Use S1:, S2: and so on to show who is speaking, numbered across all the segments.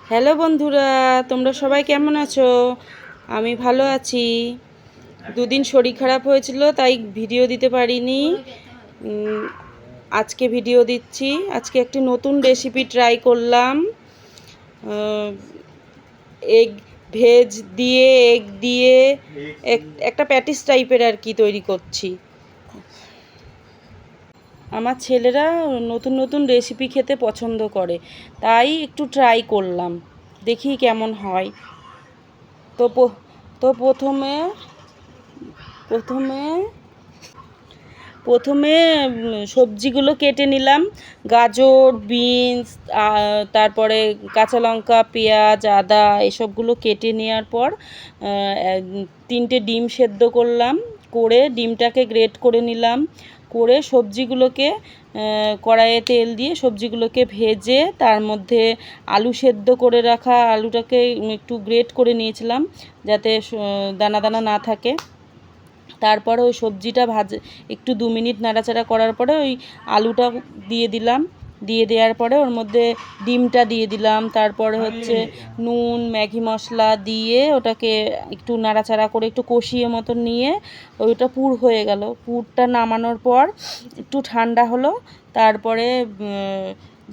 S1: Hello বন্ধুরা, তোমরা সবাই কেমন আছো? আমি ভালো আছি। দুদিন শরীর খারাপ হয়েছিল, তাই ভিডিও দিতে পারিনি। উম, আজকে ভিডিও দিচ্ছি। আজকে একটি নতুন রেসিপি ট্রাই করলাম। এগ ভেজ দিয়ে এগ দিয়ে একটা প্যাটিস টাইপের আর কি তৈরি করছি। আমার ছেলেরা নতুন নতুন রেসিপি খেতে পছন্দ করে, তাই একটু ট্রাই করলাম, দেখি কেমন হয়। তো তো প্রথমে প্রথমে প্রথমে সবজিগুলো কেটে নিলাম। গাজর, বিনস, তারপরে কাঁচা লঙ্কা, পেঁয়াজ, আদা এসবগুলো কেটে নেওয়ার পর 3টে ডিম সেদ্ধ করলাম। করে ডিমটাকে গ্রেট করে নিলাম। করে সবজিগুলোকে কড়াইয়ে তেল দিয়ে সবজিগুলোকে ভেজে তার মধ্যে আলু সেদ্ধ করে রাখা আলুটাকে একটু গ্রেট করে নিয়েছিলাম, যাতে দানা দানা না থাকে। তারপরে ওই সবজিটা একটু 2 মিনিট নাড়াচাড়া করার পরে ওই আলুটা দিয়ে দিলাম। দিয়ে দেওয়ার পরে ওর মধ্যে ডিমটা দিয়ে দিলাম। তারপরে হচ্ছে নুন, ম্যাগি মশলা দিয়ে ওটাকে একটু নাড়াচাড়া করে একটু কষিয়ে মতন নিয়ে ওইটা পুর হয়ে গেল। পুরটা নামানোর পর একটু ঠান্ডা হলো। তারপরে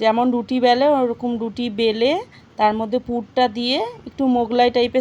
S1: যেমন রুটি বেলে ওরকম রুটি বেলে তার মধ্যে পুরটা দিয়ে একটু মোগলাই টাইপের